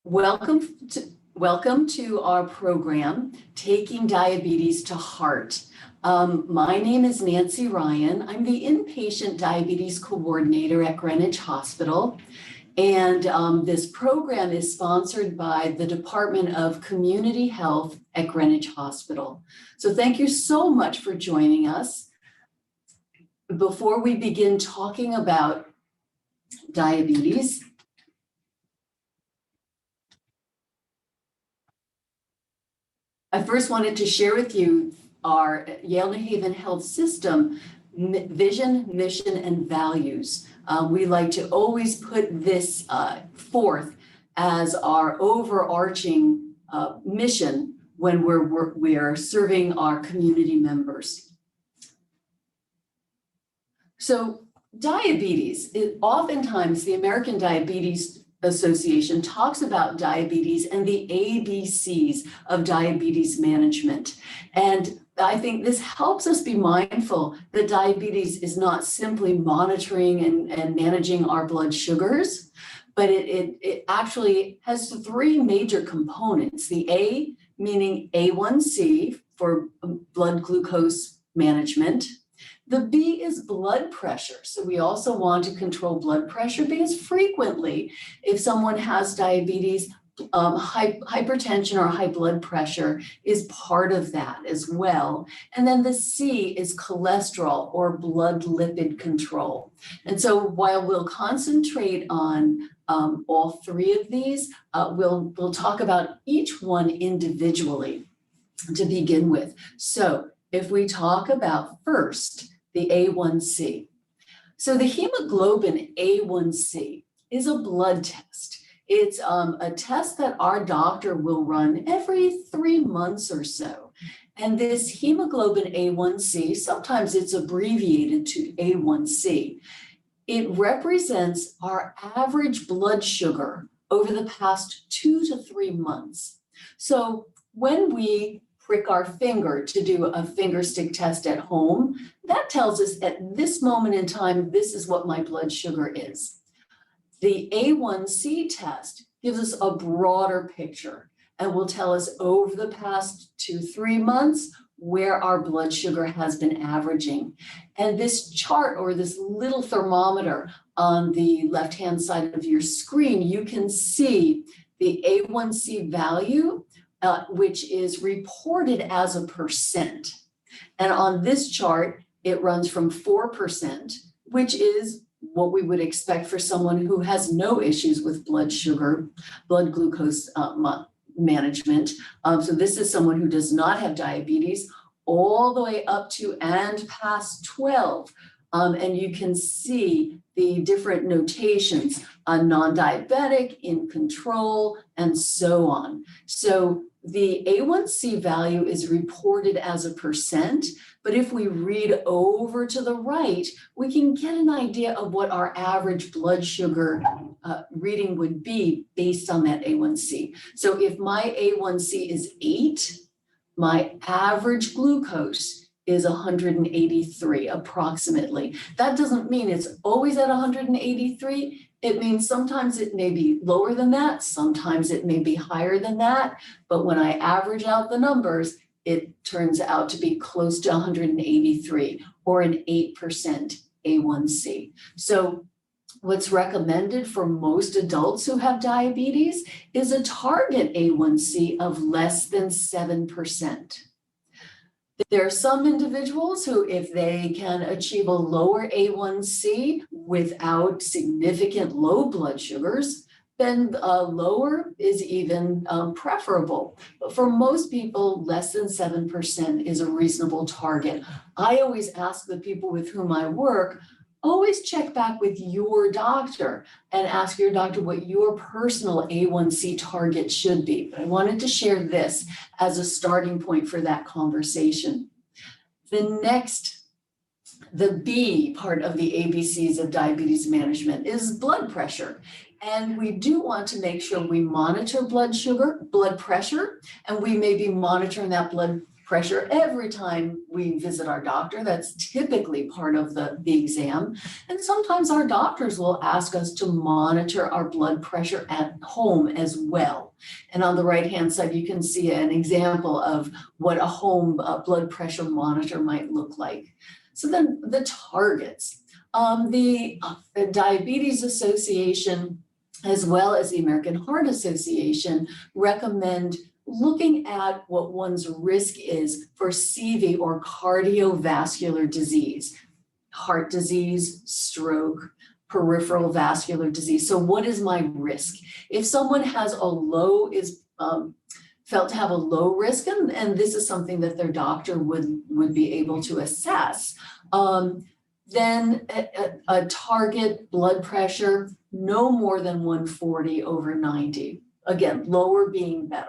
Welcome to our program, Taking Diabetes to Heart. My name is Nancy Ryan. I'm the inpatient diabetes coordinator at Greenwich Hospital. And this program is sponsored by the Department of Community Health at Greenwich Hospital. So thank you so much for joining us. Before we begin talking about diabetes, I first wanted to share with you our Yale New Haven Health System vision, mission, and values. We like to always put this forth as our overarching mission when we're serving our community members. So diabetes, oftentimes the American Diabetes Association talks about diabetes and the ABCs of diabetes management. And I think this helps us be mindful that diabetes is not simply monitoring and managing our blood sugars, but it actually has three major components. The A meaning A1C for blood glucose management. The B is blood pressure. So we also want to control blood pressure because frequently, if someone has diabetes, hypertension or high blood pressure is part of that as well. And then the C is cholesterol or blood lipid control. And so while we'll concentrate on all three of these, we'll talk about each one individually to begin with. So if we talk about first, the A1C. So the hemoglobin A1C is a blood test. It's a test that our doctor will run every 3 months or so. And this hemoglobin A1C, sometimes it's abbreviated to A1C. It represents our average blood sugar over the past 2 to 3 months. So when we prick our finger to do a finger stick test at home, that tells us at this moment in time, this is what my blood sugar is. The A1C test gives us a broader picture and will tell us over the past 2-3 months where our blood sugar has been averaging. And this chart or this little thermometer on the left-hand side of your screen, you can see the A1C value which is reported as a percent. And on this chart, it runs from 4%, which is what we would expect for someone who has no issues with blood sugar, blood glucose management. So this is someone who does not have diabetes, all the way up to and past 12. And you can see the different notations on non-diabetic, in control, and so on. So the A1C value is reported as a percent, but if we read over to the right, we can get an idea of what our average blood sugar reading would be based on that A1C. So if my A1C is 8, my average glucose is 183 approximately. That doesn't mean it's always at 183. It means sometimes it may be lower than that, sometimes it may be higher than that, but when I average out the numbers, it turns out to be close to 183 or an 8% A1C. So what's recommended for most adults who have diabetes is a target A1C of less than 7%. There are some individuals who, if they can achieve a lower A1C without significant low blood sugars, then lower is even preferable. But for most people, less than 7% is a reasonable target. I always ask the people with whom I work, always check back with your doctor and ask your doctor what your personal A1C target should be. But I wanted to share this as a starting point for that conversation. The B part of the ABCs of diabetes management is blood pressure. And we do want to make sure we monitor blood pressure, and we may be monitoring that blood pressure every time we visit our doctor. That's typically part of the exam. And sometimes our doctors will ask us to monitor our blood pressure at home as well. And on the right-hand side, you can see an example of what a home blood pressure monitor might look like. So then the targets. The Diabetes Association, as well as the American Heart Association, recommend looking at what one's risk is for CV or cardiovascular disease, heart disease, stroke, peripheral vascular disease. So what is my risk? If someone has a low, is felt to have a low risk, and this is something that their doctor would be able to assess, then a target blood pressure no more than 140/90. Again, lower being better.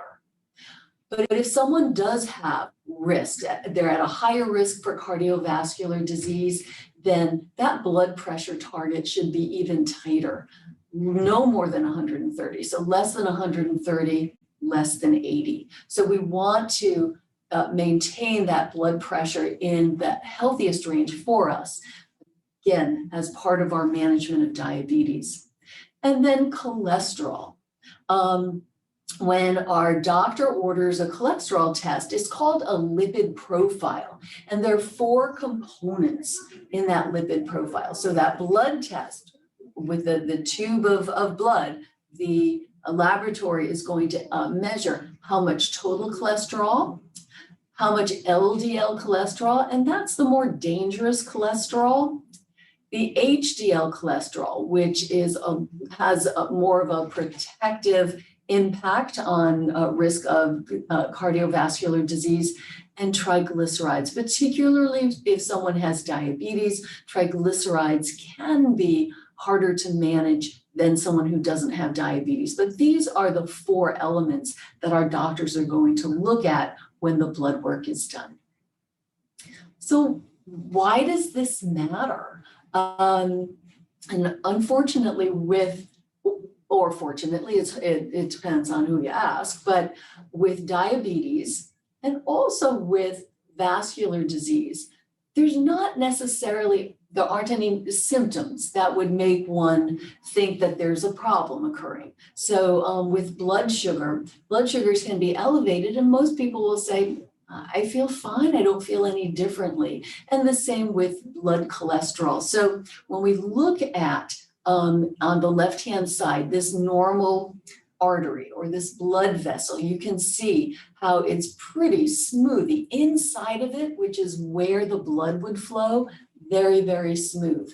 But if someone does have risk, they're at a higher risk for cardiovascular disease, then that blood pressure target should be even tighter, no more than 130. So less than 130, less than 80. So we want to maintain that blood pressure in the healthiest range for us, again, as part of our management of diabetes. And then cholesterol. When our doctor orders a cholesterol test, it's called a lipid profile. And there are 4 components in that lipid profile. So that blood test with the tube of blood, the laboratory is going to measure how much total cholesterol, how much LDL cholesterol, and that's the more dangerous cholesterol. The HDL cholesterol, which is has more of a protective impact on risk of cardiovascular disease, and triglycerides, particularly if someone has diabetes. Triglycerides can be harder to manage than someone who doesn't have diabetes. But these are the 4 elements that our doctors are going to look at when the blood work is done. So why does this matter? And unfortunately, or fortunately, it depends on who you ask, but with diabetes and also with vascular disease, there aren't any symptoms that would make one think that there's a problem occurring. So with blood sugars can be elevated, and most people will say, I feel fine, I don't feel any differently. And the same with blood cholesterol. So when we look at on the left-hand side, this normal artery or this blood vessel, you can see how it's pretty smooth. The inside of it, which is where the blood would flow, very, very smooth.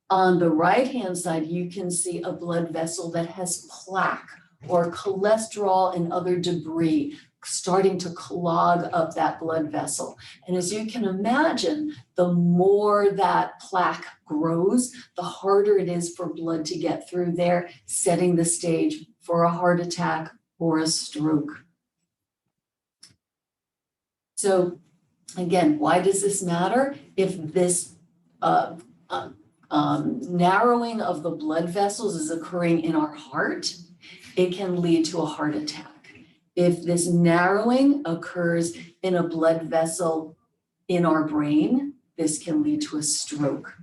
On the right-hand side, you can see a blood vessel that has plaque or cholesterol and other debris starting to clog up that blood vessel. And as you can imagine, the more that plaque grows, the harder it is for blood to get through there, setting the stage for a heart attack or a stroke. So again, why does this matter? If this narrowing of the blood vessels is occurring in our heart, it can lead to a heart attack. If this narrowing occurs in a blood vessel in our brain, this can lead to a stroke.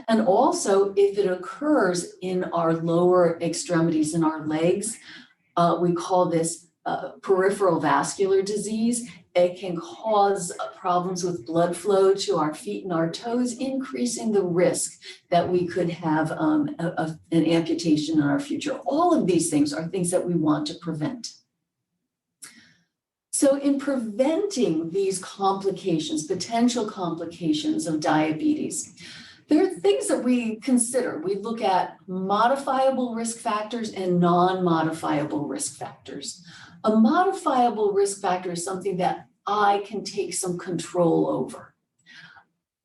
And also, if it occurs in our lower extremities, in our legs, we call this peripheral vascular disease. It can cause problems with blood flow to our feet and our toes, increasing the risk that we could have an amputation in our future. All of these things are things that we want to prevent. So in preventing these complications, potential complications of diabetes, there are things that we consider. We look at modifiable risk factors and non-modifiable risk factors. A modifiable risk factor is something that I can take some control over.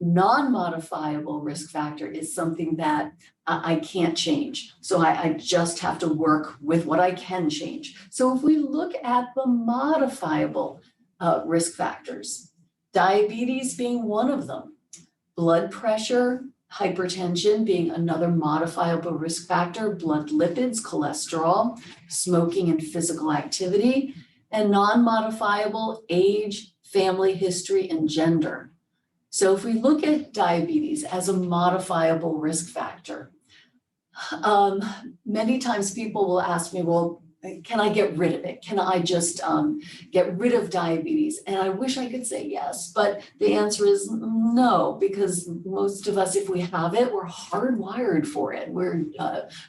Non-modifiable risk factor is something that I can't change. So I just have to work with what I can change. So if we look at the modifiable risk factors, diabetes being one of them, blood pressure, hypertension being another modifiable risk factor, blood lipids, cholesterol, smoking and physical activity, and non-modifiable age, family history, and gender. So if we look at diabetes as a modifiable risk factor, many times people will ask me, well, can I get rid of it? Can I just get rid of diabetes? And I wish I could say yes, but the answer is no, because most of us, if we have it, we're hardwired for it. We're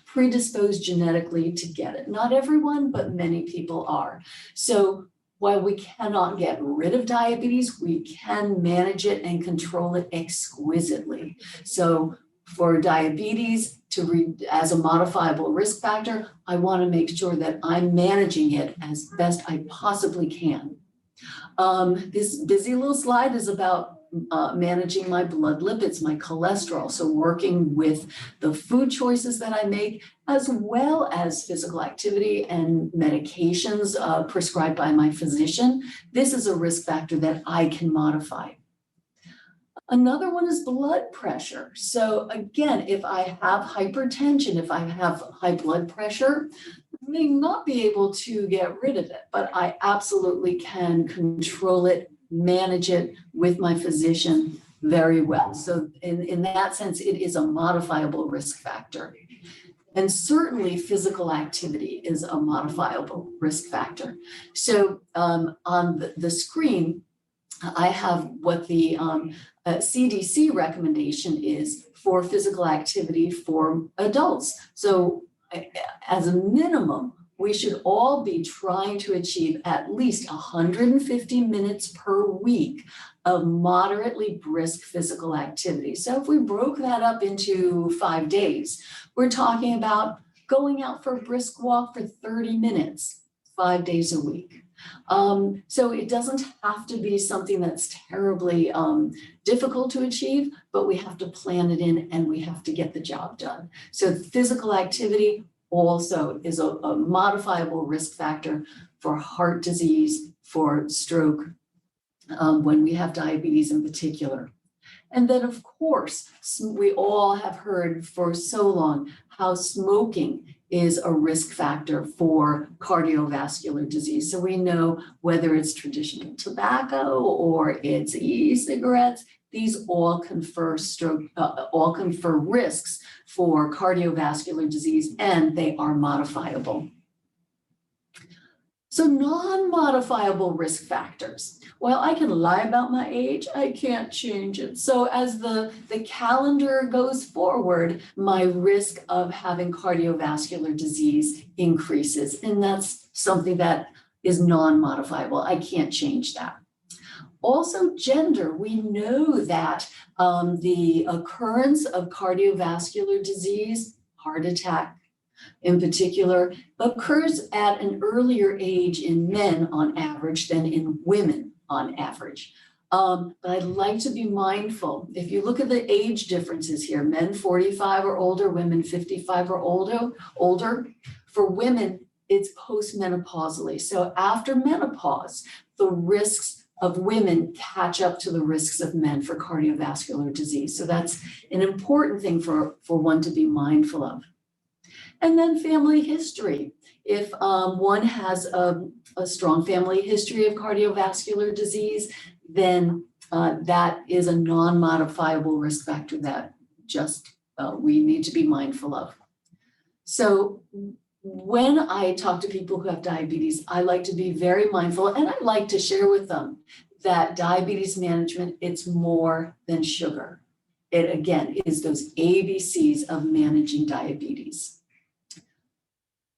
predisposed genetically to get it. Not everyone, but many people are. So while we cannot get rid of diabetes, we can manage it and control it exquisitely. So for diabetes, as a modifiable risk factor, I want to make sure that I'm managing it as best I possibly can. This busy little slide is about managing my blood lipids, my cholesterol. So working with the food choices that I make, as well as physical activity and medications prescribed by my physician. This is a risk factor that I can modify. Another one is blood pressure. So again, if I have hypertension, if I have high blood pressure, I may not be able to get rid of it, but I absolutely can control it, manage it with my physician very well. So in that sense, it is a modifiable risk factor. And certainly physical activity is a modifiable risk factor. So on the screen, I have what the CDC recommendation is for physical activity for adults. So as a minimum, we should all be trying to achieve at least 150 minutes per week of moderately brisk physical activity. So if we broke that up into 5 days, we're talking about going out for a brisk walk for 30 minutes, 5 days a week. So it doesn't have to be something that's terribly difficult to achieve, but we have to plan it in and we have to get the job done. So physical activity also is a modifiable risk factor for heart disease, for stroke, when we have diabetes in particular. And then, of course, we all have heard for so long how smoking is a risk factor for cardiovascular disease. So we know whether it's traditional tobacco or it's e-cigarettes, these all confer risks for cardiovascular disease, and they are modifiable. So non-modifiable risk factors. Well, I can lie about my age, I can't change it. So as the calendar goes forward, my risk of having cardiovascular disease increases. And that's something that is non-modifiable. I can't change that. Also, gender. We know that the occurrence of cardiovascular disease, heart attack, in particular, occurs at an earlier age in men on average than in women on average. But I'd like to be mindful. If you look at the age differences here, men 45 or older, women 55 or older. For women, it's postmenopausally. So after menopause, the risks of women catch up to the risks of men for cardiovascular disease. So that's an important thing for one to be mindful of. And then family history. If one has a strong family history of cardiovascular disease, then that is a non-modifiable risk factor that just we need to be mindful of. So when I talk to people who have diabetes, I like to be very mindful, and I like to share with them that diabetes management, it's more than sugar. It again is those ABCs of managing diabetes.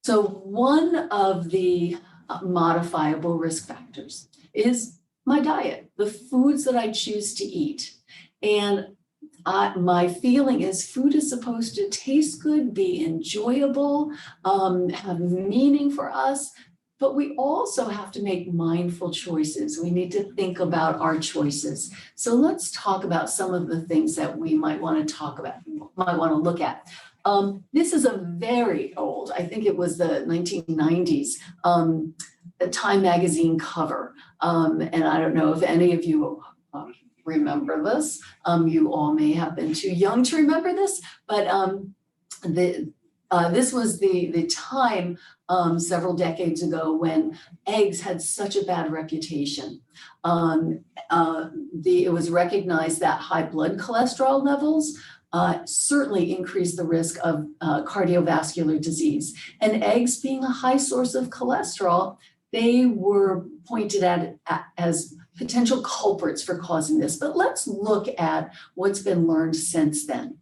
So one of the modifiable risk factors is my diet, the foods that I choose to eat. And my feeling is food is supposed to taste good, be enjoyable, have meaning for us, but we also have to make mindful choices. We need to think about our choices. So let's talk about some of the things that we might want to talk about, might want to look at. This is a very old, I think it was the 1990s, the Time magazine cover. And I don't know if any of you remember this. You all may have been too young to remember this, but This was the time several decades ago when eggs had such a bad reputation. It was recognized that high blood cholesterol levels certainly increase the risk of cardiovascular disease. And eggs being a high source of cholesterol, they were pointed at as potential culprits for causing this. But let's look at what's been learned since then.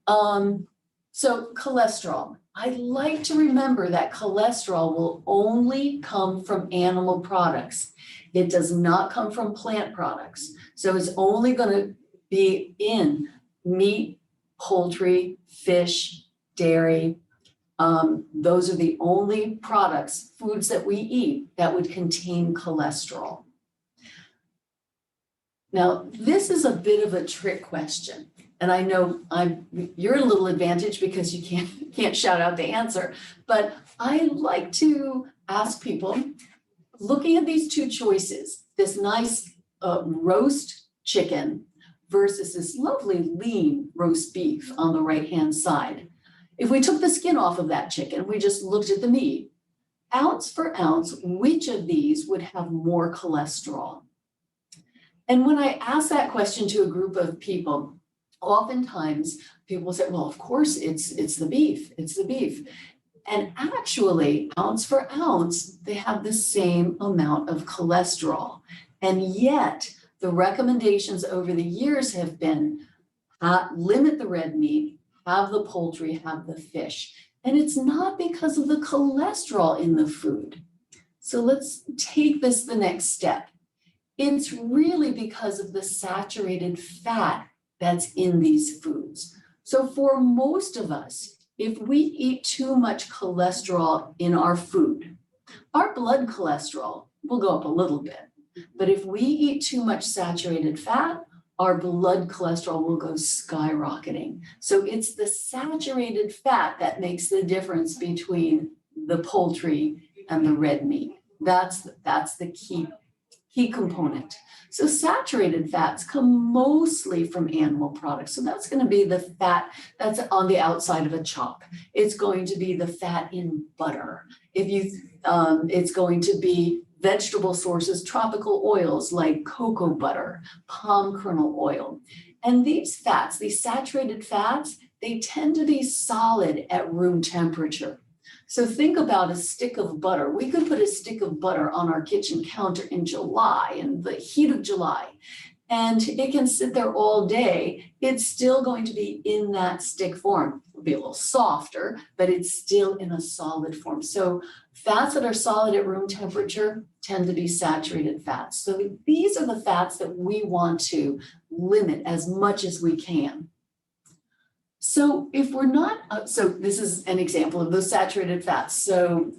So cholesterol. I'd like to remember that cholesterol will only come from animal products. It does not come from plant products. So it's only going to be in meat, poultry, fish, dairy. Those are the only products, foods that we eat that would contain cholesterol. Now, this is a bit of a trick question. And I know you're at a little advantage because you can't shout out the answer, but I like to ask people, looking at these two choices, this nice roast chicken versus this lovely lean roast beef on the right-hand side. If we took the skin off of that chicken, we just looked at the meat, ounce for ounce, which of these would have more cholesterol? And when I ask that question to a group of people, oftentimes people say, well, of course, it's the beef, it's the beef. And actually, ounce for ounce, they have the same amount of cholesterol. And yet, the recommendations over the years have been limit the red meat, have the poultry, have the fish. And it's not because of the cholesterol in the food. So let's take this the next step. It's really because of the saturated fat that's in these foods. So for most of us, if we eat too much cholesterol in our food, our blood cholesterol will go up a little bit. But if we eat too much saturated fat, our blood cholesterol will go skyrocketing. So it's the saturated fat that makes the difference between the poultry and the red meat. That's the key component. So saturated fats come mostly from animal products. So that's going to be the fat that's on the outside of a chop. It's going to be the fat in butter. It's going to be vegetable sources, tropical oils like cocoa butter, palm kernel oil. And these fats, these saturated fats, they tend to be solid at room temperature. So think about a stick of butter. We could put a stick of butter on our kitchen counter in July, in the heat of July, and it can sit there all day. It's still going to be in that stick form. It'll be a little softer, but it's still in a solid form. So fats that are solid at room temperature tend to be saturated fats. So these are the fats that we want to limit as much as we can. So if we're not, so this is an example of those saturated fats. So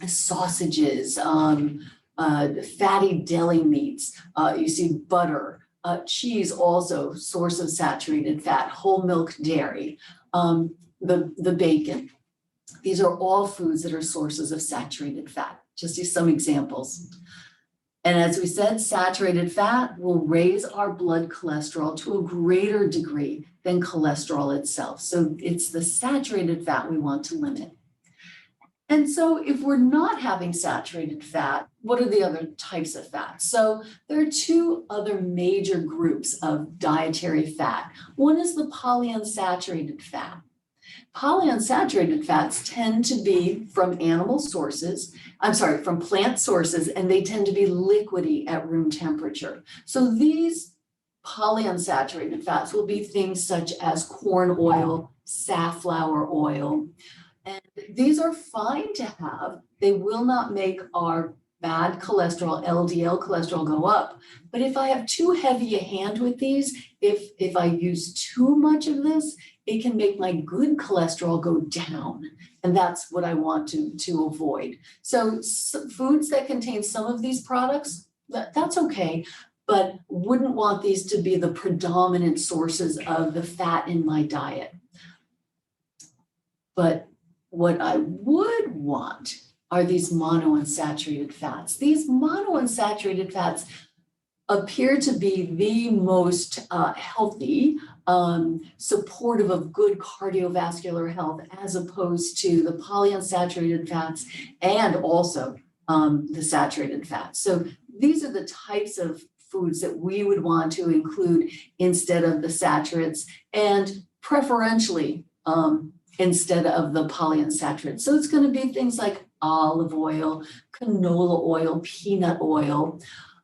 sausages, fatty deli meats, you see butter, cheese also, source of saturated fat, whole milk dairy, the bacon. These are all foods that are sources of saturated fat. Just see some examples. And as we said, saturated fat will raise our blood cholesterol to a greater degree than cholesterol itself. So it's the saturated fat we want to limit. And so if we're not having saturated fat, what are the other types of fats? So there are two other major groups of dietary fat. One is the polyunsaturated fat. Polyunsaturated fats tend to be from animal sources, from plant sources, and they tend to be liquidy at room temperature. So these polyunsaturated fats will be things such as corn oil, safflower oil, and these are fine to have. They will not make our bad cholesterol, LDL cholesterol, go up. But if I have too heavy a hand with these, if I use too much of this, it can make my good cholesterol go down. And that's what I want to avoid. So foods that contain some of these products, that's okay, but wouldn't want these to be the predominant sources of the fat in my diet. But what I would want are these monounsaturated fats. These monounsaturated fats appear to be the most healthy supportive of good cardiovascular health, as opposed to the polyunsaturated fats and also the saturated fats. So these are the types of foods that we would want to include instead of the saturates, and preferentially instead of the polyunsaturated. So it's going to be things like olive oil, canola oil, peanut oil,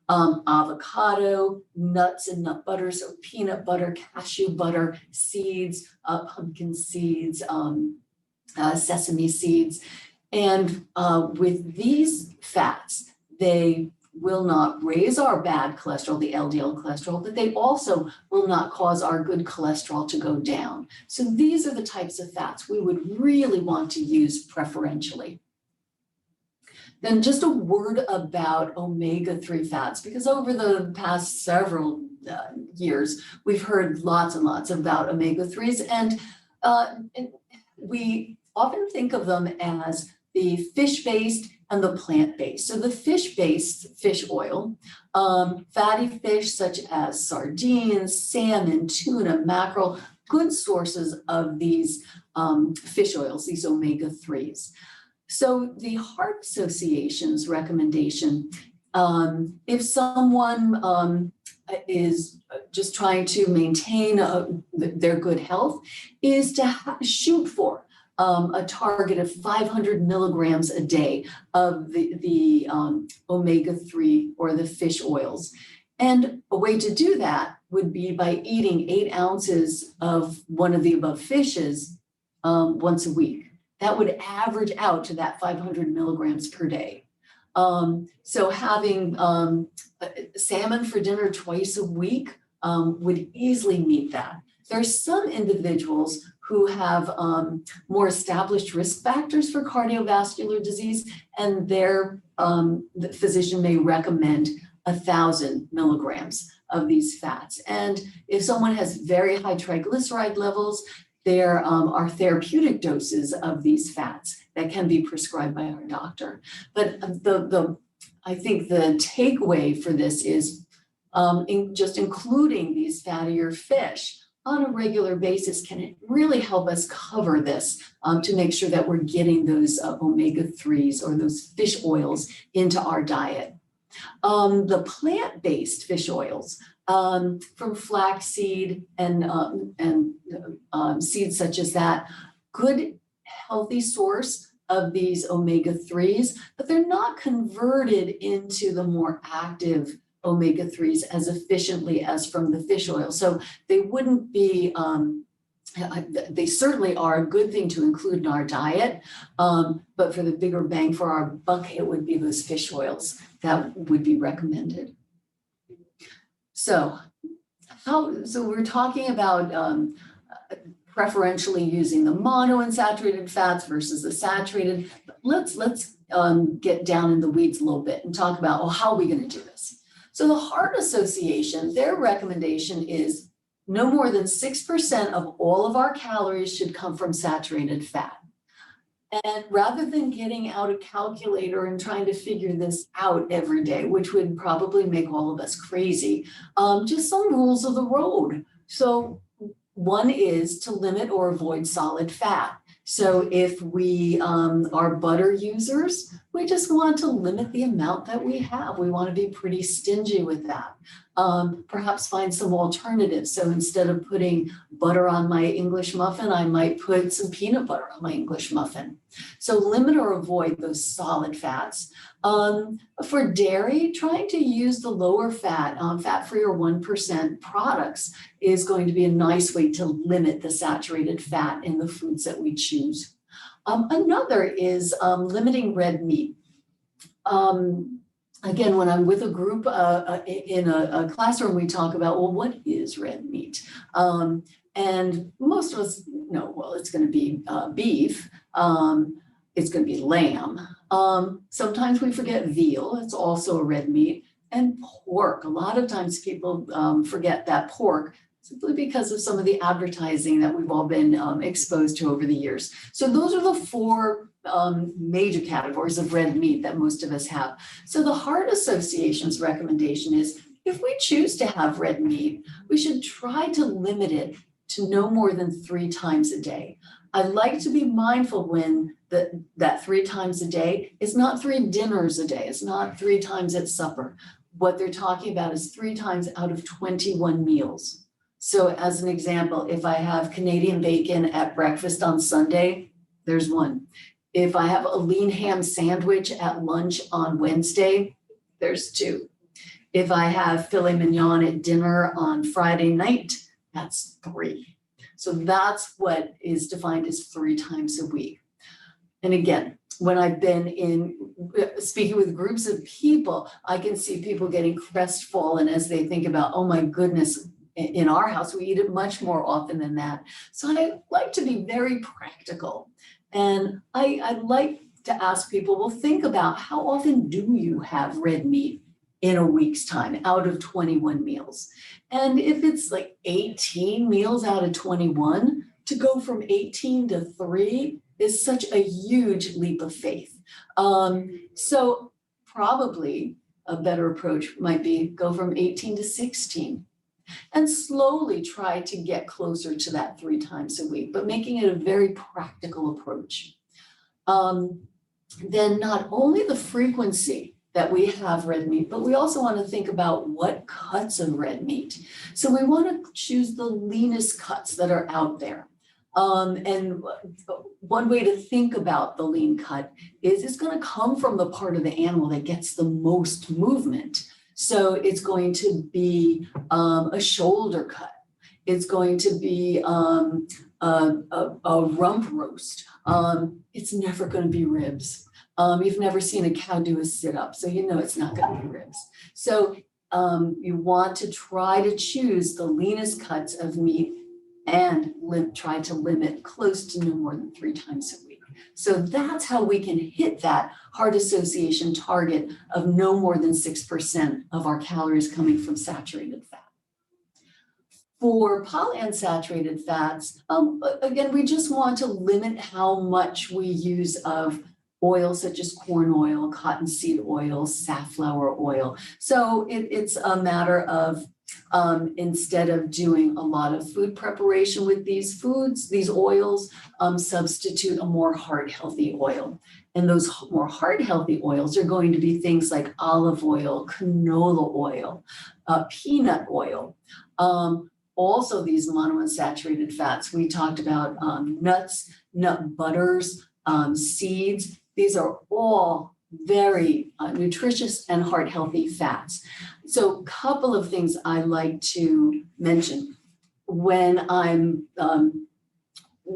avocado, nuts and nut butter, so peanut butter, cashew butter, seeds, pumpkin seeds, sesame seeds. And with these fats, they will not raise our bad cholesterol, the LDL cholesterol, but they also will not cause our good cholesterol to go down. So these are the types of fats we would really want to use preferentially. Then just a word about omega-3 fats, because over the past several years, we've heard lots and lots about omega-3s, and we often think of them as the fish-based and the plant-based. So the fish-based fish oil, fatty fish such as sardines, salmon, tuna, mackerel, good sources of these fish oils, these omega-3s. So the Heart Association's recommendation, if someone is just trying to maintain their good health, is to shoot for a target of 500 milligrams a day of the omega-3 or the fish oils. And a way to do that would be by eating 8 ounces of one of the above fishes once a week. That would average out to that 500 milligrams per day. So having salmon for dinner twice a week would easily meet that. There's some individuals who have more established risk factors for cardiovascular disease, and the physician may recommend 1,000 milligrams of these fats. And if someone has very high triglyceride levels, there are therapeutic doses of these fats that can be prescribed by our doctor. But I think the takeaway for this is just including these fattier fish on a regular basis can really help us cover this to make sure that we're getting those omega-3s or those fish oils into our diet. The plant-based fish oils from flaxseed and seeds such as that, good healthy source of these omega-3s, but they're not converted into the more active omega-3s as efficiently as from the fish oil. So they wouldn't be, they certainly are a good thing to include in our diet, but for the bigger bang for our buck, it would be those fish oils that would be recommended. So we're talking about preferentially using the monounsaturated fats versus the saturated. Let's get down in the weeds a little bit and talk about, well, how are we going to do this? So the Heart Association, their recommendation is no more than 6% of all of our calories should come from saturated fat. And rather than getting out a calculator and trying to figure this out every day, which would probably make all of us crazy, just some rules of the road. So one is to limit or avoid solid fat. So if we are butter users, we just want to limit the amount that we have. We want to be pretty stingy with that. Perhaps find some alternatives. So instead of putting butter on my English muffin, I might put some peanut butter on my English muffin. So limit or avoid those solid fats. For dairy, trying to use the lower fat, fat-free or 1% products is going to be a nice way to limit the saturated fat in the foods that we choose. Another is limiting red meat. Again, when I'm with a group in a classroom, we talk about, well, what is red meat? And most of us know, well, it's going to be beef. It's going to be lamb. Sometimes we forget veal. It's also a red meat. And pork. A lot of times people forget that pork simply because of some of the advertising that we've all been exposed to over the years. So those are the 4 major categories of red meat that most of us have. So the Heart Association's recommendation is if we choose to have red meat, we should try to limit it to no more than 3 times a day. I like to be mindful when that 3 times a day is not 3 dinners a day. It's not 3 times at supper. What they're talking about is 3 times out of 21 meals. So as an example, if I have Canadian bacon at breakfast on Sunday, there's 1. If I have a lean ham sandwich at lunch on Wednesday, there's 2. If I have filet mignon at dinner on Friday night, that's 3. So that's what is defined as 3 times a week. And again, when I've been speaking with groups of people, I can see people getting crestfallen as they think about, oh my goodness, in our house, we eat it much more often than that. So I like to be very practical. And I like to ask people, well, think about how often do you have red meat in a week's time out of 21 meals? And if it's like 18 meals out of 21, to go from 18 to 3 is such a huge leap of faith. So probably a better approach might be go from 18 to 16 and slowly try to get closer to that 3 times a week, but making it a very practical approach. Then not only the frequency that we have red meat, but we also want to think about what cuts of red meat. So we want to choose the leanest cuts that are out there. And one way to think about the lean cut is it's going to come from the part of the animal that gets the most movement. So it's going to be a shoulder cut. It's going to be a rump roast. It's never going to be ribs. You've never seen a cow do a sit-up, so you know it's not going to be ribs. So you want to try to choose the leanest cuts of meat and try to limit close to no more than 3 times a week. So that's how we can hit that heart association target of no more than 6% of our calories coming from saturated fat. For polyunsaturated fats, again, we just want to limit how much we use of oils such as corn oil, cottonseed oil, safflower oil. So it's a matter of instead of doing a lot of food preparation with these foods, these oils, substitute a more heart-healthy oil. And those more heart-healthy oils are going to be things like olive oil, canola oil, peanut oil. Also these monounsaturated fats, we talked about nuts, nut butters, seeds. These are all very nutritious and heart-healthy fats. So a couple of things I like to mention when I'm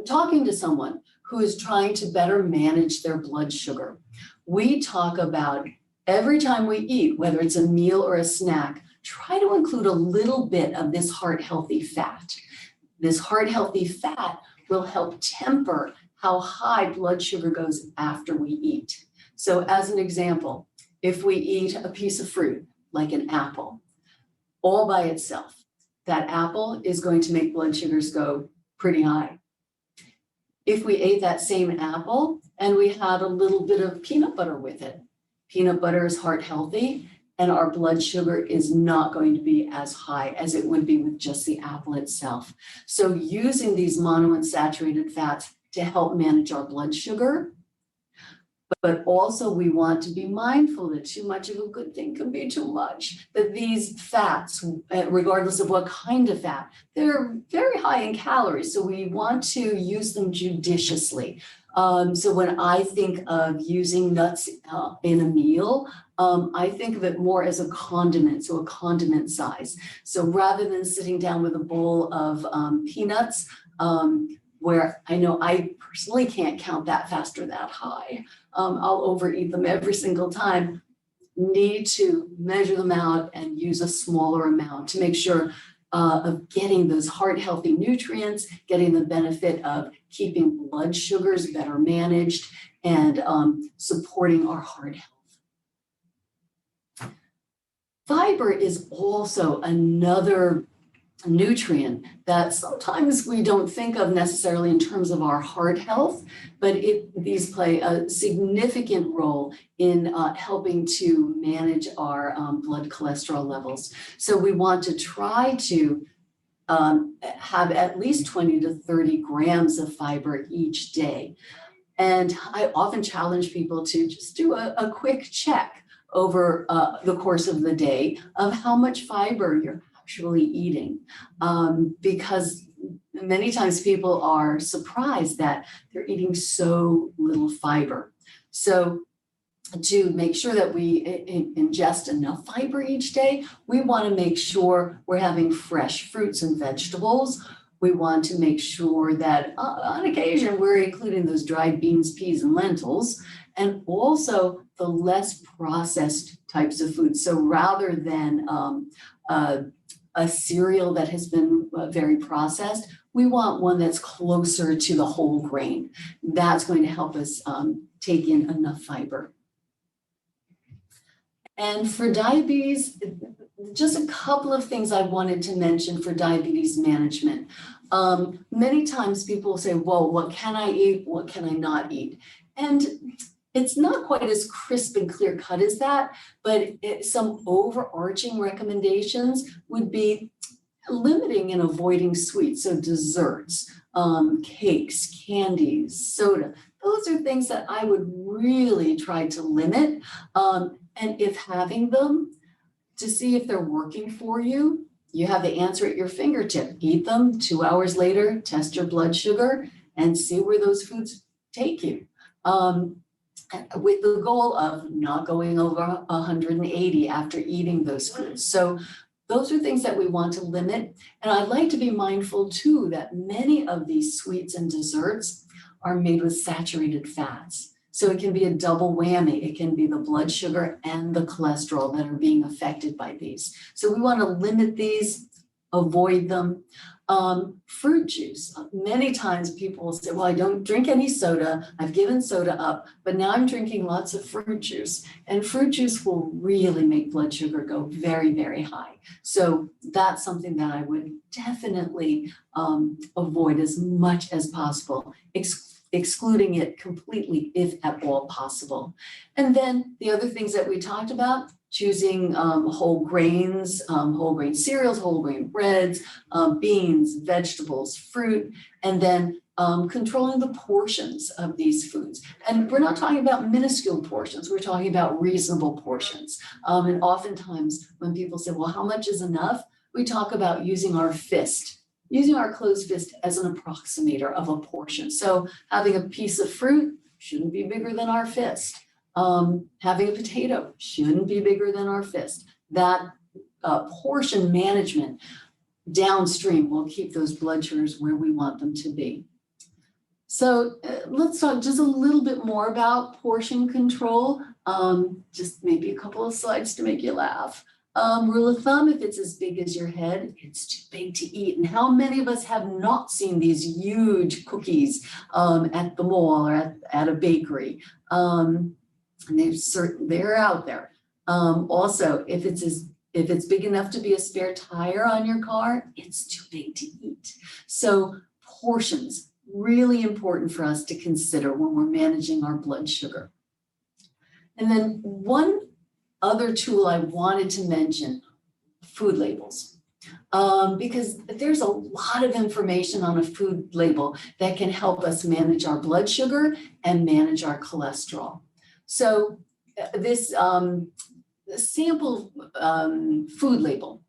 talking to someone who is trying to better manage their blood sugar. We talk about every time we eat, whether it's a meal or a snack, try to include a little bit of this heart-healthy fat. This heart-healthy fat will help temper how high blood sugar goes after we eat. So as an example, if we eat a piece of fruit, like an apple, all by itself, that apple is going to make blood sugars go pretty high. If we ate that same apple and we had a little bit of peanut butter with it, peanut butter is heart healthy and our blood sugar is not going to be as high as it would be with just the apple itself. So using these monounsaturated fats to help manage our blood sugar, but also we want to be mindful that too much of a good thing can be too much, that these fats, regardless of what kind of fat, they're very high in calories. So we want to use them judiciously. So when I think of using nuts in a meal, I think of it more as a condiment, so a condiment size. So rather than sitting down with a bowl of peanuts, where I know I personally can't count that fast or that high. I'll overeat them every single time. Need to measure them out and use a smaller amount to make sure of getting those heart-healthy nutrients, getting the benefit of keeping blood sugars better managed, and supporting our heart health. Fiber is also another nutrient that sometimes we don't think of necessarily in terms of our heart health, but these play a significant role in helping to manage our blood cholesterol levels. So we want to try to have at least 20 to 30 grams of fiber each day. And I often challenge people to just do a quick check over the course of the day of how much fiber you're actually eating, because many times people are surprised that they're eating so little fiber. So to make sure that we ingest enough fiber each day, we want to make sure we're having fresh fruits and vegetables. We want to make sure that on occasion we're including those dried beans, peas, and lentils, and also the less processed types of food. So rather than a cereal that has been very processed, we want one that's closer to the whole grain. That's going to help us take in enough fiber. And for diabetes, just a couple of things I wanted to mention for diabetes management. Many times people say, well, what can I eat? What can I not eat? And it's not quite as crisp and clear cut as that, but some overarching recommendations would be limiting and avoiding sweets, so desserts, cakes, candies, soda. Those are things that I would really try to limit. And if having them, to see if they're working for you, you have the answer at your fingertip. Eat them, 2 hours later, test your blood sugar and see where those foods take you. With the goal of not going over 180 after eating those foods. So those are things that we want to limit. And I'd like to be mindful too that many of these sweets and desserts are made with saturated fats. So it can be a double whammy. It can be the blood sugar and the cholesterol that are being affected by these. So we want to limit these, avoid them. Fruit juice. Many times people will say, well, I don't drink any soda. I've given soda up, but now I'm drinking lots of fruit juice. And fruit juice will really make blood sugar go very, very high. So that's something that I would definitely avoid as much as possible, excluding it completely if at all possible. And then the other things that we talked about, choosing whole grains, whole grain cereals, whole grain breads, beans, vegetables, fruit, and then controlling the portions of these foods. And we're not talking about minuscule portions, we're talking about reasonable portions. And oftentimes when people say, well, how much is enough? We talk about using our fist, using our closed fist as an approximator of a portion. So having a piece of fruit shouldn't be bigger than our fist. Having a potato shouldn't be bigger than our fist. That portion management downstream will keep those blood sugars where we want them to be. So let's talk just a little bit more about portion control. Just maybe a couple of slides to make you laugh. Rule of thumb, if it's as big as your head, it's too big to eat. And how many of us have not seen these huge cookies at the mall or at a bakery? And they're out there. Also, if it's big enough to be a spare tire on your car, it's too big to eat. So portions, really important for us to consider when we're managing our blood sugar. And then one other tool I wanted to mention, food labels. Because there's a lot of information on a food label that can help us manage our blood sugar and manage our cholesterol. So this sample food label,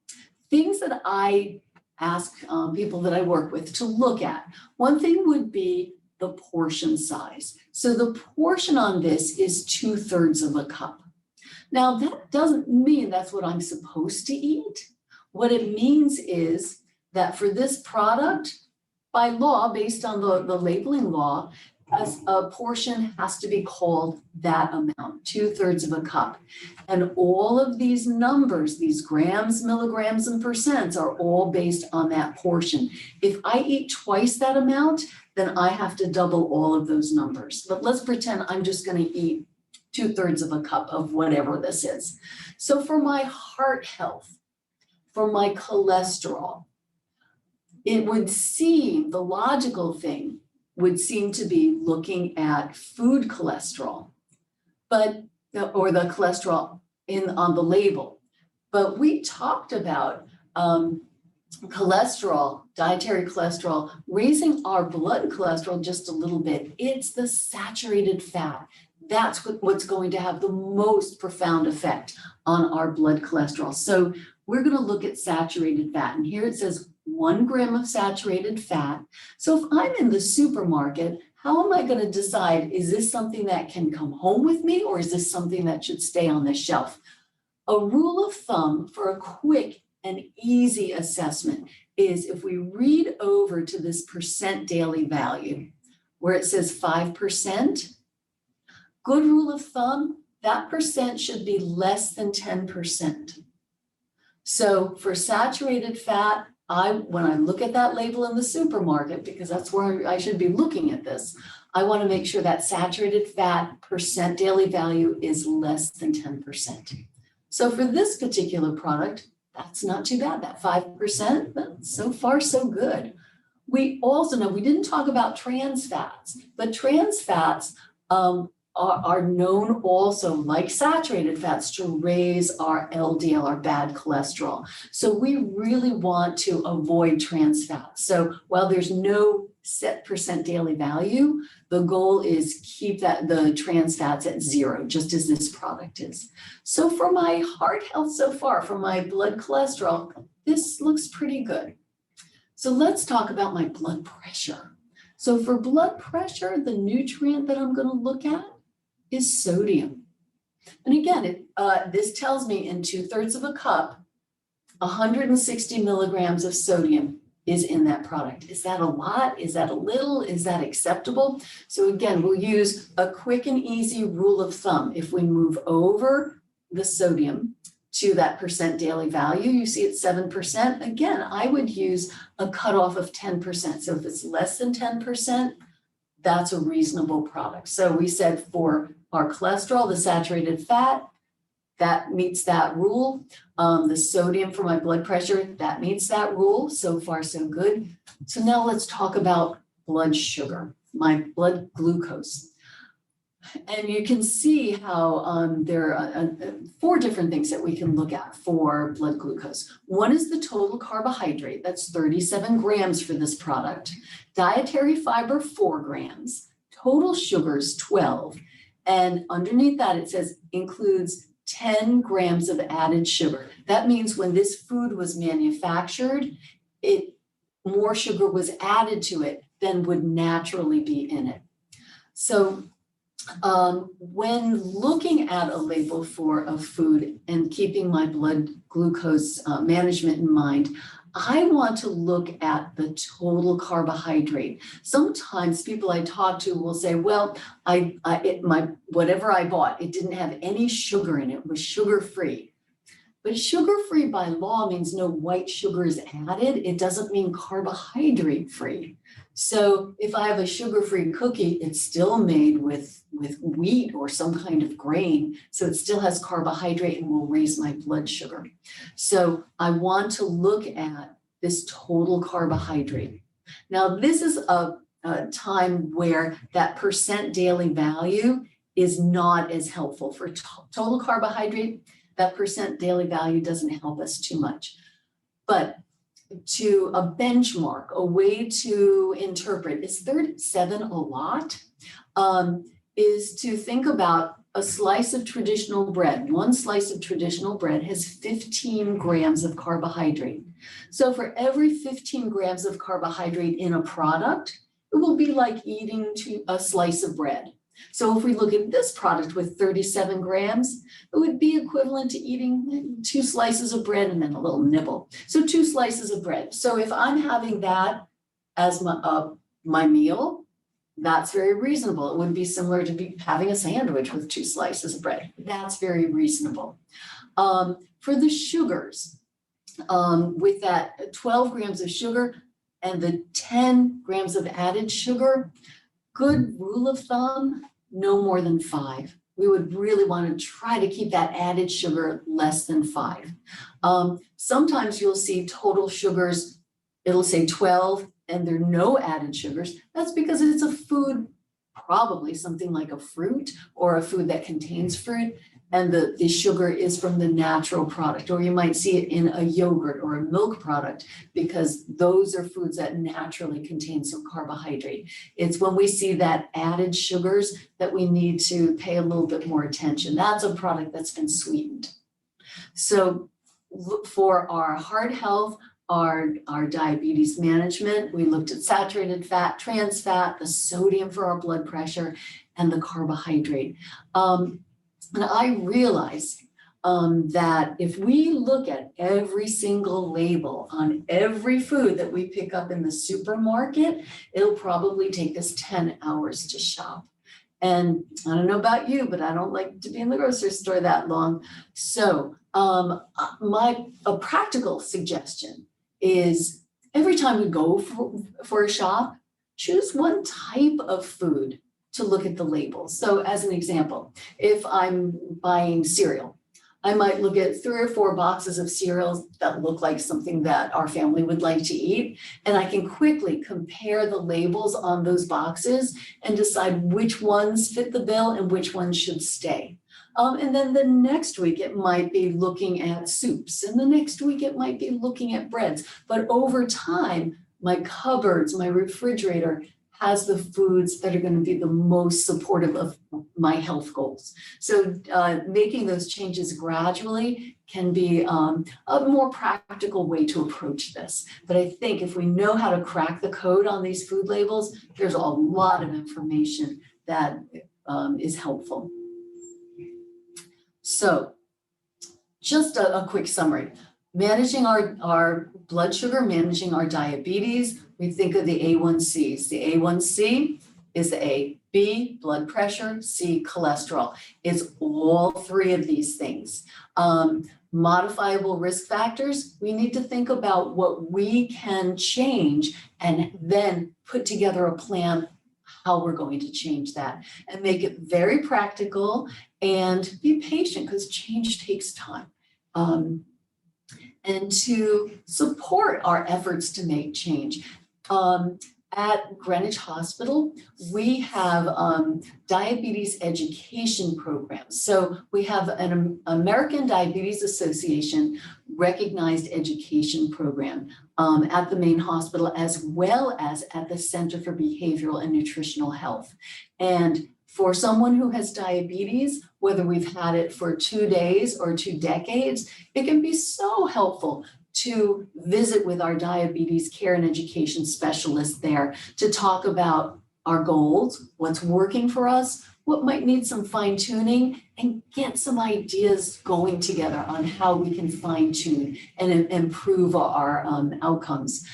things that I ask people that I work with to look at. One thing would be the portion size. So the portion on this is 2/3 of a cup. Now that doesn't mean that's what I'm supposed to eat. What it means is that for this product, by law, based on the labeling law, a portion has to be called that amount, 2/3 of a cup. And all of these numbers, these grams, milligrams, and percents are all based on that portion. If I eat twice that amount, then I have to double all of those numbers. But let's pretend I'm just going to eat 2/3 of a cup of whatever this is. So for my heart health, for my cholesterol, it would seem, the logical thing would seem to be looking at food cholesterol, or the cholesterol on the label. But we talked about cholesterol, dietary cholesterol, raising our blood cholesterol just a little bit, it's the saturated fat. That's what's going to have the most profound effect on our blood cholesterol. So we're going to look at saturated fat. And here it says 1 gram of saturated fat. So if I'm in the supermarket, how am I going to decide, is this something that can come home with me, or is this something that should stay on the shelf? A rule of thumb for a quick and easy assessment is if we read over to this percent daily value, where it says 5%, good rule of thumb, that percent should be less than 10%. So for saturated fat, when I look at that label in the supermarket, because that's where I should be looking at this, I want to make sure that saturated fat percent daily value is less than 10%. So for this particular product, that's not too bad, that 5%, so far so good. We also know, we didn't talk about trans fats, but trans fats are known also, like saturated fats, to raise our LDL, our bad cholesterol. So we really want to avoid trans fats. So while there's no set percent daily value, the goal is keep the trans fats at 0, just as this product is. So for my heart health so far, for my blood cholesterol, this looks pretty good. So let's talk about my blood pressure. So for blood pressure, the nutrient that I'm going to look at is sodium. And again, this tells me in 2/3 of a cup, 160 milligrams of sodium is in that product. Is that a lot? Is that a little? Is that acceptable? So again, we'll use a quick and easy rule of thumb. If we move over the sodium to that percent daily value, you see it's 7%. Again, I would use a cutoff of 10%. So if it's less than 10%, that's a reasonable product. So we said for our cholesterol, the saturated fat, that meets that rule. The sodium for my blood pressure, that meets that rule. So far, so good. So now let's talk about blood sugar, my blood glucose. And you can see how there are 4 different things that we can look at for blood glucose. One is the total carbohydrate, that's 37 grams for this product. Dietary fiber, 4 grams. Total sugars, 12. And underneath that, it says includes 10 grams of added sugar. That means when this food was manufactured, more sugar was added to it than would naturally be in it. So when looking at a label for a food and keeping my blood glucose management in mind, I want to look at the total carbohydrate. Sometimes people I talk to will say, well, whatever I bought, it didn't have any sugar in it, it was sugar-free. But sugar-free by law means no white sugar is added. It doesn't mean carbohydrate-free. So if I have a sugar-free cookie, it's still made with wheat or some kind of grain. So it still has carbohydrate and will raise my blood sugar. So I want to look at this total carbohydrate. Now, this is a time where that percent daily value is not as helpful. For total carbohydrate, that percent daily value doesn't help us too much. But to a benchmark, a way to interpret, is 37 a lot? Is to think about a slice of traditional bread. One slice of traditional bread has 15 grams of carbohydrate. So for every 15 grams of carbohydrate in a product, it will be like eating a slice of bread. So if we look at this product with 37 grams, it would be equivalent to eating 2 slices of bread and then a little nibble. So 2 slices of bread. So if I'm having that as my meal, that's very reasonable. It would be similar to having a sandwich with 2 slices of bread. That's very reasonable. For the sugars, with that 12 grams of sugar and the 10 grams of added sugar, good rule of thumb, no more than 5. We would really want to try to keep that added sugar less than 5. Sometimes you'll see total sugars, it'll say 12 and there are no added sugars. That's because it's a food, probably something like a fruit or a food that contains fruit. and the sugar is from the natural product, or you might see it in a yogurt or a milk product, because those are foods that naturally contain some carbohydrate. It's when we see that added sugars that we need to pay a little bit more attention. That's a product that's been sweetened. So for our heart health, our diabetes management, we looked at saturated fat, trans fat, the sodium for our blood pressure, and the carbohydrate. And I realize that if we look at every single label on every food that we pick up in the supermarket, it'll probably take us 10 hours to shop. And I don't know about you, but I don't like to be in the grocery store that long. So a practical suggestion is every time we go for a shop, choose one type of food to look at the labels. So as an example, if I'm buying cereal, I might look at 3 or 4 boxes of cereals that look like something that our family would like to eat. And I can quickly compare the labels on those boxes and decide which ones fit the bill and which ones should stay. And then the next week, it might be looking at soups. And the next week, it might be looking at breads. But over time, my cupboards, my refrigerator has the foods that are going to be the most supportive of my health goals. So making those changes gradually can be a more practical way to approach this. But I think if we know how to crack the code on these food labels, there's a lot of information that is helpful. So just a quick summary. Managing our blood sugar, managing our diabetes, we think of the A1Cs. The A1C is A, B, blood pressure, C, cholesterol. It's all 3 of these things. Modifiable risk factors, we need to think about what we can change and then put together a plan how we're going to change that and make it very practical and be patient because change takes time. And to support our efforts to make change. At Greenwich Hospital, we have diabetes education programs. So we have an American Diabetes Association recognized education program at the main hospital, as well as at the Center for Behavioral and Nutritional Health. And for someone who has diabetes, whether we've had it for 2 days or 2 decades, it can be so helpful to visit with our diabetes care and education specialist there to talk about our goals, what's working for us, what might need some fine tuning, and get some ideas going together on how we can fine tune and improve our outcomes.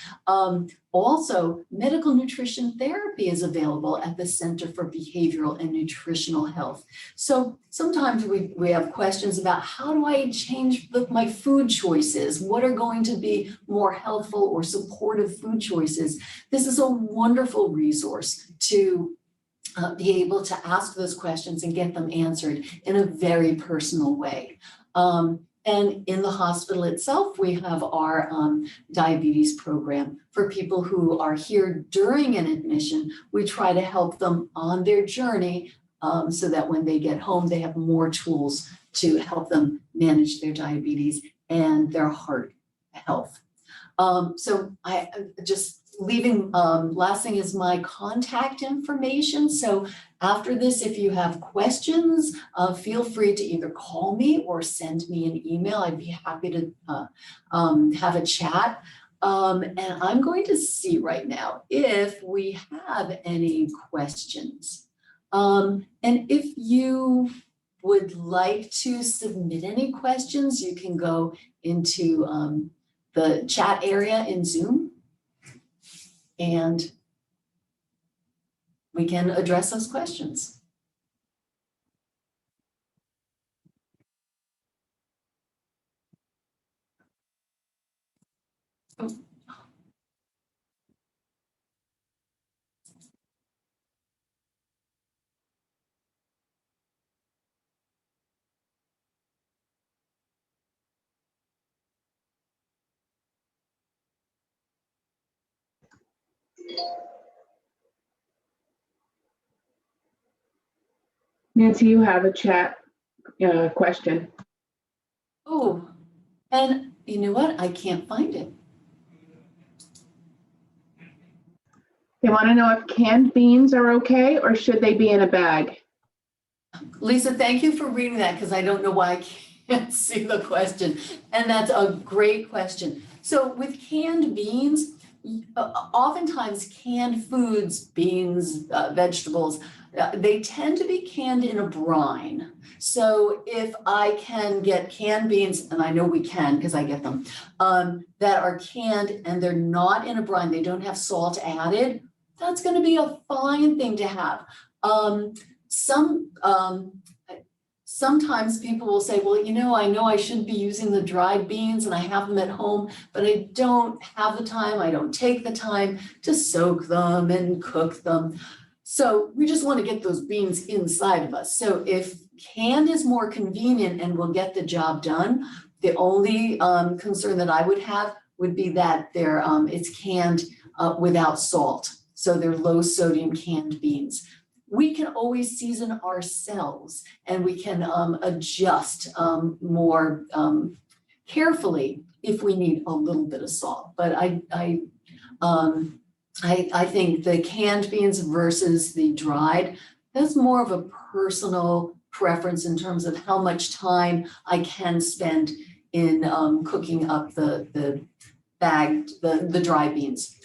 Also, medical nutrition therapy is available at the Center for Behavioral and Nutritional Health. So sometimes we have questions about how do I change my food choices? What are going to be more helpful or supportive food choices? This is a wonderful resource to be able to ask those questions and get them answered in a very personal way. And in the hospital itself, we have our diabetes program for people who are here during an admission. We try to help them on their journey so that when they get home, they have more tools to help them manage their diabetes and their heart health. So I just leaving, last thing is my contact information. So after this, if you have questions, feel free to either call me or send me an email. I'd be happy to have a chat. And I'm going to see right now if we have any questions. And if you would like to submit any questions, you can go into the chat area in Zoom and we can address those questions. Nancy, you have a chat question. Oh, and you know what? I can't find it. They want to know if canned beans are okay or should they be in a bag? Lisa, thank you for reading that because I don't know why I can't see the question. And that's a great question. So with canned beans, oftentimes canned foods, beans, vegetables, they tend to be canned in a brine. So if I can get canned beans, and I know we can because I get them, that are canned and they're not in a brine, they don't have salt added, that's going to be a fine thing to have. Sometimes people will say, well, you know I should be using the dried beans and I have them at home, but I don't have the time, I don't take the time to soak them and cook them. So we just want to get those beans inside of us. So if canned is more convenient and will get the job done, the only concern that I would have would be that it's canned without salt. So they're low sodium canned beans. We can always season ourselves and we can adjust more carefully if we need a little bit of salt. But I think the canned beans versus the dried, that's more of a personal preference in terms of how much time I can spend in cooking up the dry beans.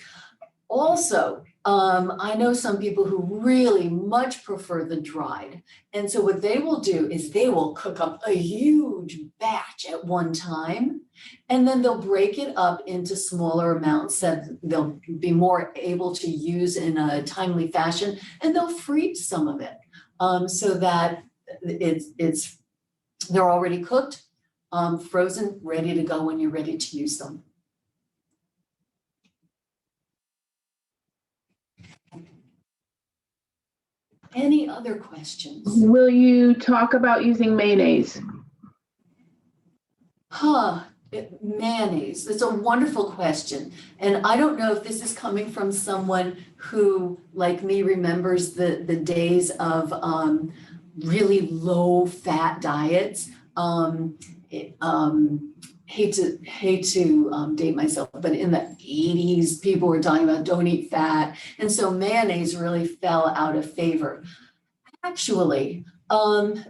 Also, I know some people who really much prefer the dried. And so what they will do is they will cook up a huge batch at one time, and then they'll break it up into smaller amounts that they'll be more able to use in a timely fashion, and they'll freeze some of it so that they're already cooked, frozen, ready to go when you're ready to use them. Any other questions? Will you talk about using mayonnaise? Mayonnaise, that's a wonderful question. And I don't know if this is coming from someone who, like me, remembers the days of really low fat diets. Hate to date myself, but in the 80s, people were talking about don't eat fat. And so mayonnaise really fell out of favor. Actually,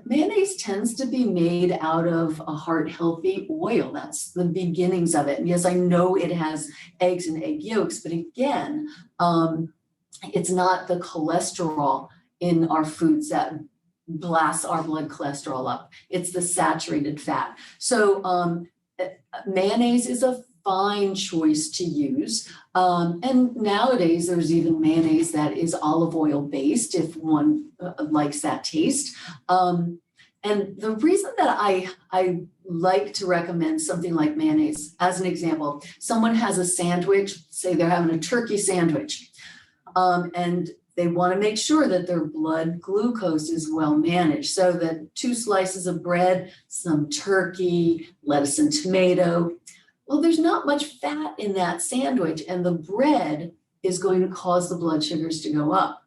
mayonnaise tends to be made out of a heart-healthy oil. That's the beginnings of it. And yes, I know it has eggs and egg yolks, but again, it's not the cholesterol in our foods that blasts our blood cholesterol up. It's the saturated fat. So mayonnaise is a fine choice to use. And nowadays there's even mayonnaise that is olive oil based if one likes that taste. And the reason that I like to recommend something like mayonnaise, as an example, someone has a sandwich, say they're having a turkey sandwich, and they want to make sure that their blood glucose is well managed. So that 2 slices of bread, some turkey, lettuce and tomato. Well, there's not much fat in that sandwich, and the bread is going to cause the blood sugars to go up.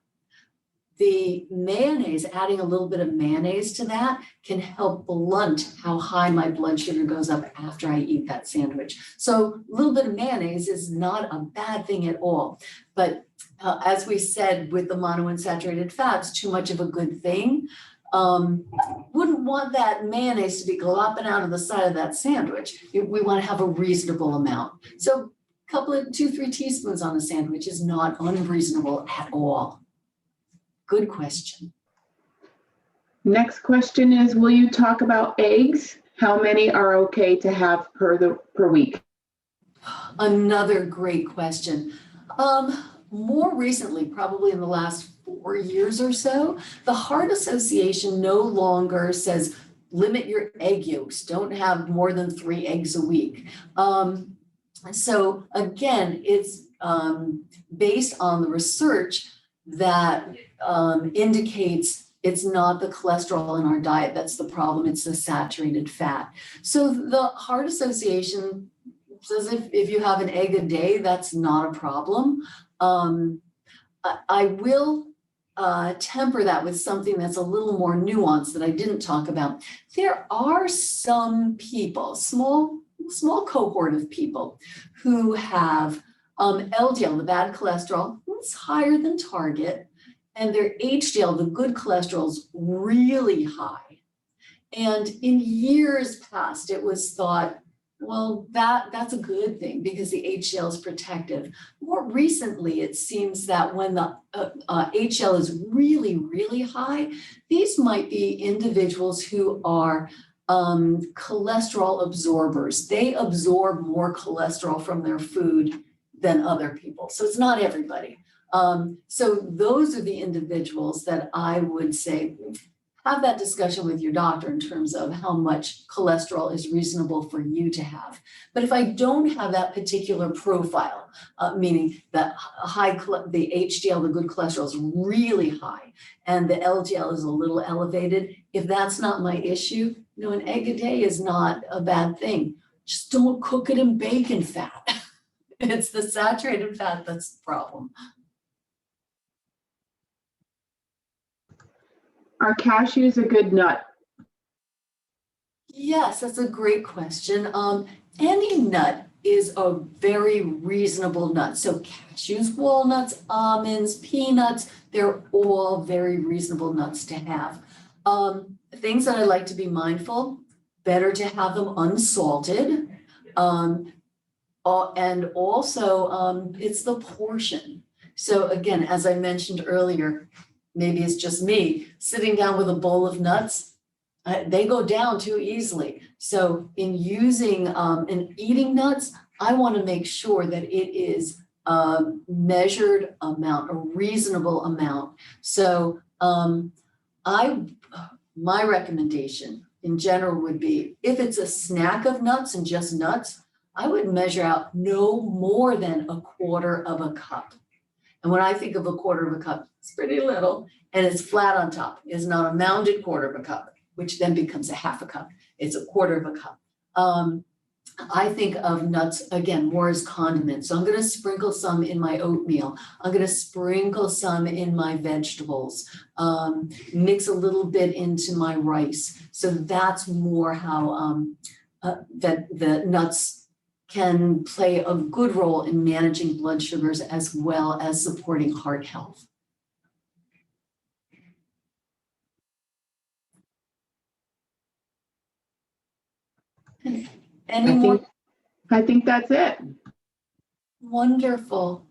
The mayonnaise, adding a little bit of mayonnaise to that can help blunt how high my blood sugar goes up after I eat that sandwich. So a little bit of mayonnaise is not a bad thing at all. But as we said, with the monounsaturated fats, too much of a good thing. Wouldn't want that mayonnaise to be glopping out of the side of that sandwich. We want to have a reasonable amount. So a couple of 2-3 teaspoons on a sandwich is not unreasonable at all. Good question. Next question is, will you talk about eggs? How many are okay to have per week? Another great question. More recently, probably in the last 4 years or so, the Heart Association no longer says limit your egg yolks, don't have more than 3 eggs a week. So again, it's based on the research that indicates it's not the cholesterol in our diet that's the problem, it's the saturated fat. So the Heart Association says if you have an egg a day, that's not a problem. I will temper that with something that's a little more nuanced that I didn't talk about. There are some people, small cohort of people who have LDL, the bad cholesterol, it's higher than target, and their HDL, the good cholesterol, is really high. And in years past, it was thought, well, that's a good thing because the HDL is protective. More recently, it seems that when the HDL is really, really high, these might be individuals who are cholesterol absorbers. They absorb more cholesterol from their food than other people. So it's not everybody. So those are the individuals that I would say, have that discussion with your doctor in terms of how much cholesterol is reasonable for you to have. But if I don't have that particular profile, meaning that the HDL, the good cholesterol, is really high, and the LDL is a little elevated, if that's not my issue, an egg a day is not a bad thing. Just don't cook it in bacon fat. It's the saturated fat that's the problem. Are cashews a good nut? Yes, that's a great question. Any nut is a very reasonable nut. So cashews, walnuts, almonds, peanuts, they're all very reasonable nuts to have. Things that I like to be mindful, better to have them unsalted. And also it's the portion. So again, as I mentioned earlier, maybe it's just me sitting down with a bowl of nuts, they go down too easily. So in using and eating nuts, I want to make sure that it is a measured amount, a reasonable amount. So my recommendation in general would be, if it's a snack of nuts and just nuts, I would measure out no more than 1/4 cup. And when I think of 1/4 cup, it's pretty little, and it's flat on top. It's not a mounded 1/4 cup, which then becomes 1/2 cup. It's 1/4 cup. I think of nuts, again, more as condiments. So I'm going to sprinkle some in my oatmeal. I'm going to sprinkle some in my vegetables, mix a little bit into my rice. So that's more how that the nuts can play a good role in managing blood sugars as well as supporting heart health. Any more? I think that's it. Wonderful.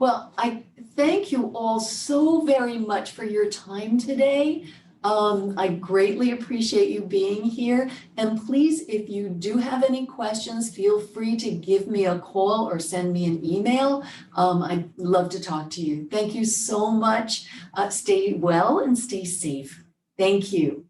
Well, I thank you all so very much for your time today. I greatly appreciate you being here. And please, if you do have any questions, feel free to give me a call or send me an email. I'd love to talk to you. Thank you so much. Stay well and stay safe. Thank you.